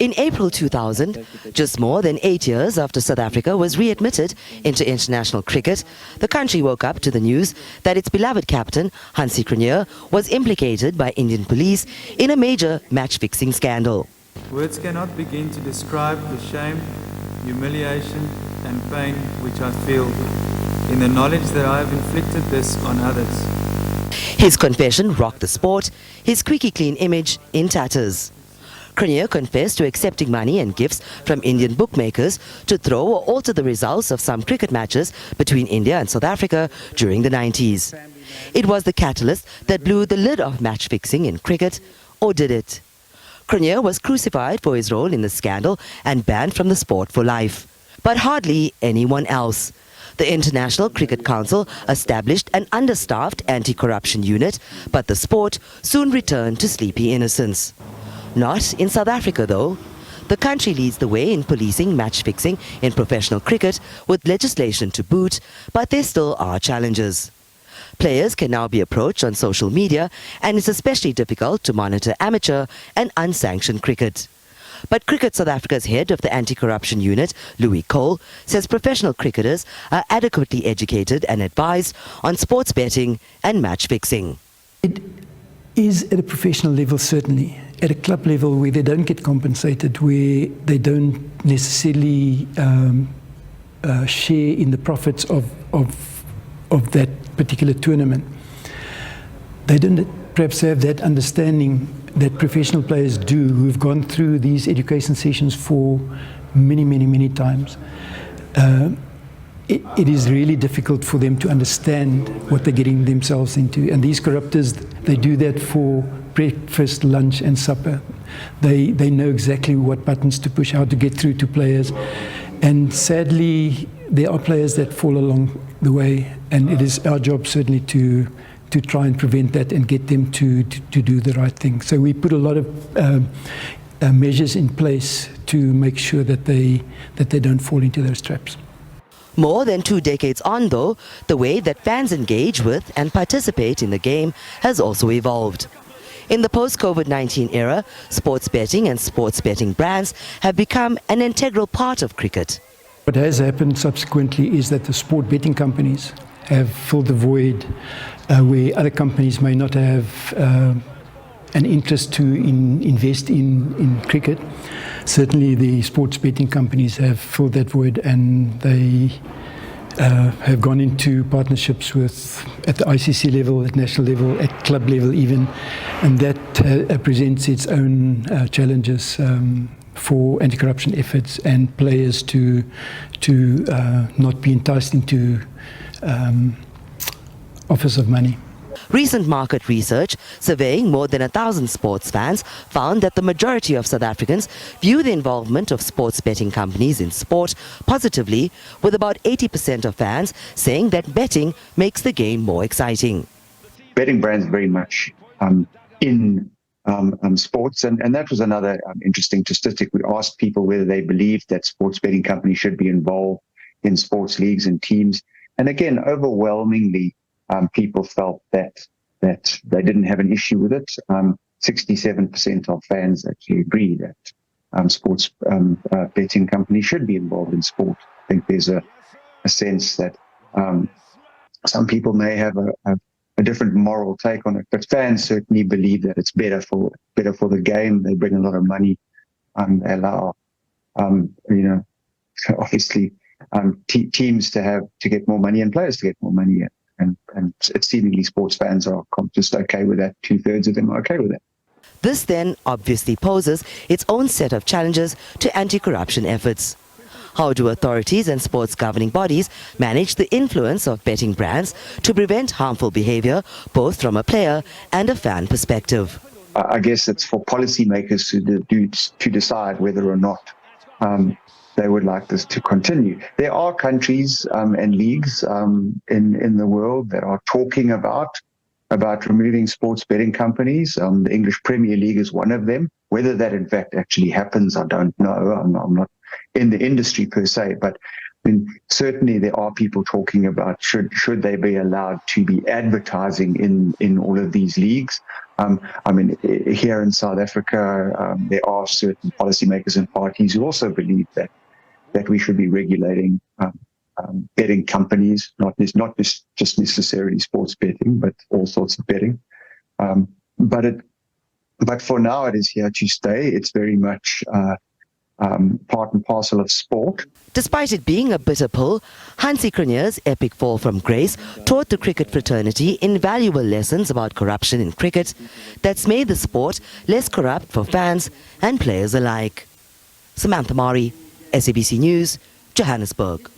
In April 2000, just more than 8 years after South Africa was readmitted into international cricket, the country woke up to the news that its beloved captain, Hansie Cronje, was implicated by Indian police in a major match-fixing scandal. Words cannot begin to describe the shame, humiliation and pain which I feel in the knowledge that I have inflicted this on others. His confession rocked the sport, his squeaky clean image in tatters. Cronje confessed to accepting money and gifts from Indian bookmakers to throw or alter the results of some cricket matches between India and South Africa during the 90s. It was the catalyst that blew the lid off match fixing in cricket, or did it? Cronje was crucified for his role in the scandal and banned from the sport for life. But hardly anyone else. The International Cricket Council established an understaffed anti-corruption unit, but the sport soon returned to sleepy innocence. Not in South Africa, though. The country leads the way in policing match fixing in professional cricket with legislation to boot, but there still are challenges. Players can now be approached on social media, and it's especially difficult to monitor amateur and unsanctioned cricket. But Cricket South Africa's head of the anti-corruption unit, Louis Cole, says professional cricketers are adequately educated and advised on sports betting and match fixing. It is at a professional level, certainly. At a club level where they don't get compensated, where they don't necessarily share in the profits of that particular tournament. They don't perhaps have that understanding that professional players do, who've gone through these education sessions for many times. It is really difficult for them to understand what they're getting themselves into. And these corruptors, they do that for breakfast, lunch and supper. They know exactly what buttons to push, how to get through to players. And sadly, there are players that fall along the way, and it is our job certainly to try and prevent that and get them to do the right thing. So we put a lot of measures in place to make sure that they don't fall into those traps. More than 2 decades on, though, the way that fans engage with and participate in the game has also evolved. In the post-COVID-19 era, sports betting and sports betting brands have become an integral part of cricket. What has happened subsequently is that the sport betting companies have filled the void where other companies may not have an interest to invest in cricket. Certainly the sports betting companies have filled that void, and they have gone into partnerships at the ICC level, at national level, at club level even, and that presents its own challenges for anti-corruption efforts and players to not be enticed into offers of money. Recent market research surveying more than 1,000 sports fans found that the majority of South Africans view the involvement of sports betting companies in sport positively, with about 80% of fans saying that betting makes the game more exciting. Betting brands very much in sports, and that was another interesting statistic. We asked people whether they believed that sports betting companies should be involved in sports leagues and teams, and again, overwhelmingly, people felt that they didn't have an issue with it. 67% of fans actually agree that sports betting companies should be involved in sport. I think there's a sense that some people may have a different moral take on it, but fans certainly believe that it's better for the game. They bring a lot of money, they allow obviously teams to get more money and players to get more money. And it's seemingly sports fans are just okay with that. 2/3 of them are okay with that. This then obviously poses its own set of challenges to anti-corruption efforts. How do authorities and sports governing bodies manage the influence of betting brands to prevent harmful behavior, both from a player and a fan perspective? I guess it's for policymakers to decide whether or not they would like this to continue. There are countries and leagues in the world that are talking about removing sports betting companies. The English Premier League is one of them. Whether that in fact actually happens, I don't know. I'm not in the industry per se, but I mean, certainly there are people talking about should they be allowed to be advertising in all of these leagues. I mean, here in South Africa, there are certain policymakers and parties who also believe that we should be regulating betting companies, not just necessarily sports betting, but all sorts of betting. But for now, it is here to stay. It's very much part and parcel of sport. Despite it being a bitter pill, Hansie Cronje's epic fall from grace taught the cricket fraternity invaluable lessons about corruption in cricket that's made the sport less corrupt for fans and players alike. Samantha Mari, SABC News, Johannesburg.